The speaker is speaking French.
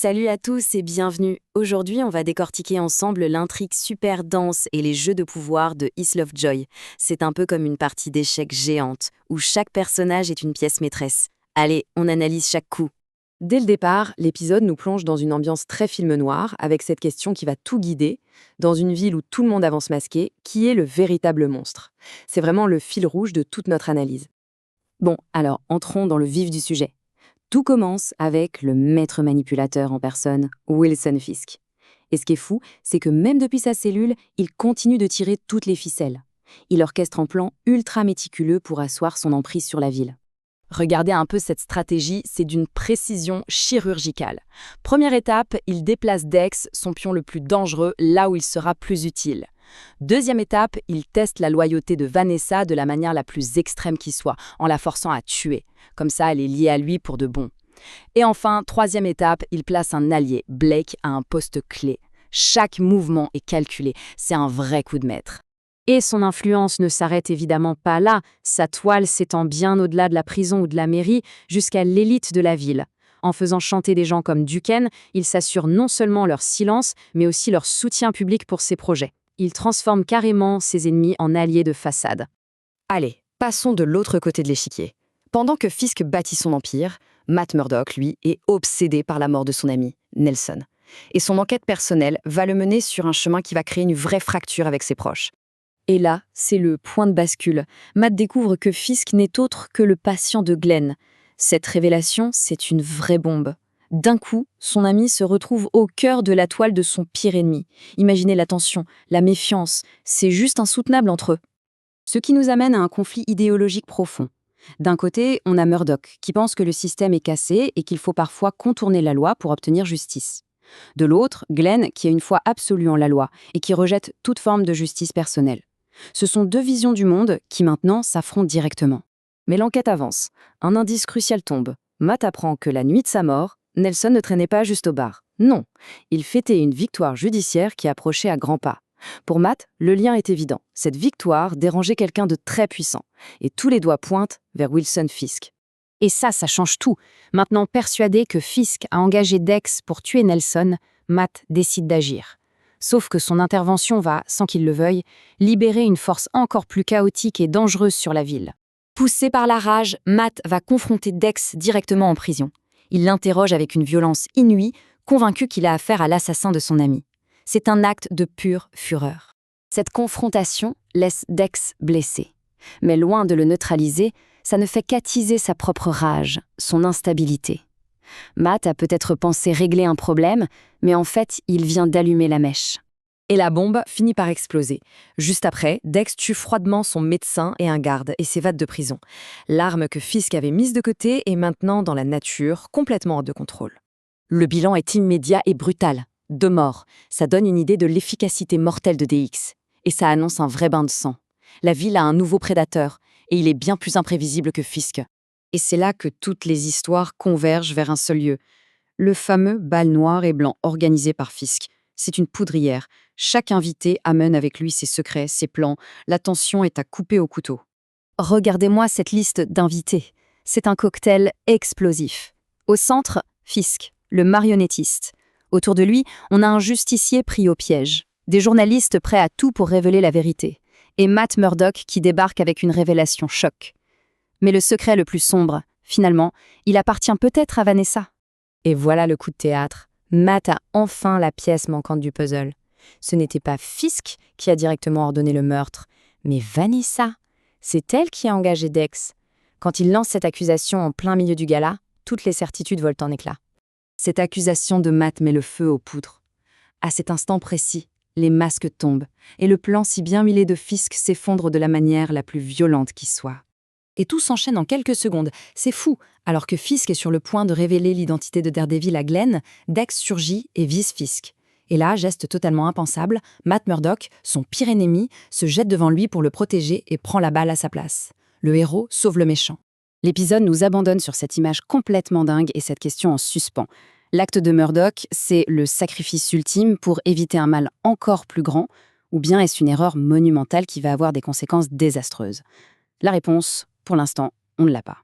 Salut à tous et bienvenue. Aujourd'hui, on va décortiquer ensemble l'intrigue super dense et les jeux de pouvoir de Is Lovejoy. C'est un peu comme une partie d'échecs géante, où chaque personnage est une pièce maîtresse. Allez, on analyse chaque coup. Dès le départ, l'épisode nous plonge dans une ambiance très film noir, avec cette question qui va tout guider. Dans une ville où tout le monde avance masqué, qui est le véritable monstre? C'est vraiment le fil rouge de toute notre analyse. Bon, alors entrons dans le vif du sujet. Tout commence avec le maître manipulateur en personne, Wilson Fisk. Et ce qui est fou, c'est que même depuis sa cellule, il continue de tirer toutes les ficelles. Il orchestre un plan ultra méticuleux pour asseoir son emprise sur la ville. Regardez un peu cette stratégie, c'est d'une précision chirurgicale. Première étape, il déplace Dex, son pion le plus dangereux, là où il sera plus utile. Deuxième étape, il teste la loyauté de Vanessa de la manière la plus extrême qui soit, en la forçant à tuer. Comme ça, elle est liée à lui pour de bon. Et enfin, troisième étape, il place un allié, Blake, à un poste clé. Chaque mouvement est calculé, c'est un vrai coup de maître. Et son influence ne s'arrête évidemment pas là, sa toile s'étend bien au-delà de la prison ou de la mairie, jusqu'à l'élite de la ville. En faisant chanter des gens comme Duquesne, il s'assure non seulement leur silence, mais aussi leur soutien public pour ses projets. Il transforme carrément ses ennemis en alliés de façade. Allez, passons de l'autre côté de l'échiquier. Pendant que Fisk bâtit son empire, Matt Murdock, lui, est obsédé par la mort de son ami, Nelson. Et son enquête personnelle va le mener sur un chemin qui va créer une vraie fracture avec ses proches. Et là, c'est le point de bascule. Matt découvre que Fisk n'est autre que le patient de Glenn. Cette révélation, c'est une vraie bombe. D'un coup, son ami se retrouve au cœur de la toile de son pire ennemi. Imaginez la tension, la méfiance, c'est juste insoutenable entre eux. Ce qui nous amène à un conflit idéologique profond. D'un côté, on a Murdock, qui pense que le système est cassé et qu'il faut parfois contourner la loi pour obtenir justice. De l'autre, Glenn, qui a une foi absolue en la loi et qui rejette toute forme de justice personnelle. Ce sont deux visions du monde qui maintenant s'affrontent directement. Mais l'enquête avance. Un indice crucial tombe. Matt apprend que la nuit de sa mort, Nelson ne traînait pas juste au bar. Non, il fêtait une victoire judiciaire qui approchait à grands pas. Pour Matt, le lien est évident. Cette victoire dérangeait quelqu'un de très puissant. Et tous les doigts pointent vers Wilson Fisk. Et ça change tout. Maintenant persuadé que Fisk a engagé Dex pour tuer Nelson, Matt décide d'agir. Sauf que son intervention va, sans qu'il le veuille, libérer une force encore plus chaotique et dangereuse sur la ville. Poussé par la rage, Matt va confronter Dex directement en prison. Il l'interroge avec une violence inouïe, convaincu qu'il a affaire à l'assassin de son ami. C'est un acte de pure fureur. Cette confrontation laisse Dex blessé. Mais loin de le neutraliser, ça ne fait qu'attiser sa propre rage, son instabilité. Matt a peut-être pensé régler un problème, mais en fait, il vient d'allumer la mèche. Et la bombe finit par exploser. Juste après, Dex tue froidement son médecin et un garde et s'évade de prison. L'arme que Fisk avait mise de côté est maintenant dans la nature, complètement hors de contrôle. Le bilan est immédiat et brutal. 2 morts. Ça donne une idée de l'efficacité mortelle de DX. Et ça annonce un vrai bain de sang. La ville a un nouveau prédateur, et il est bien plus imprévisible que Fisk. Et c'est là que toutes les histoires convergent vers un seul lieu. Le fameux bal noir et blanc organisé par Fisk. C'est une poudrière. Chaque invité amène avec lui ses secrets, ses plans. La tension est à couper au couteau. Regardez-moi cette liste d'invités. C'est un cocktail explosif. Au centre, Fisk, le marionnettiste. Autour de lui, on a un justicier pris au piège. Des journalistes prêts à tout pour révéler la vérité. Et Matt Murdock qui débarque avec une révélation choc. Mais le secret le plus sombre, finalement, il appartient peut-être à Vanessa. Et voilà le coup de théâtre. Matt a enfin la pièce manquante du puzzle. Ce n'était pas Fisk qui a directement ordonné le meurtre, mais Vanessa. C'est elle qui a engagé Dex. Quand il lance cette accusation en plein milieu du gala, toutes les certitudes volent en éclats. Cette accusation de Matt met le feu aux poudres. À cet instant précis, les masques tombent, et le plan si bien huilé de Fisk s'effondre de la manière la plus violente qui soit. Et tout s'enchaîne en quelques secondes. C'est fou. Alors que Fisk est sur le point de révéler l'identité de Daredevil à Glenn, Dex surgit et vise Fisk. Et là, geste totalement impensable, Matt Murdock, son pire ennemi, se jette devant lui pour le protéger et prend la balle à sa place. Le héros sauve le méchant. L'épisode nous abandonne sur cette image complètement dingue et cette question en suspens. L'acte de Murdock, c'est le sacrifice ultime pour éviter un mal encore plus grand, ou bien est-ce une erreur monumentale qui va avoir des conséquences désastreuses? La réponse, pour l'instant, on ne l'a pas.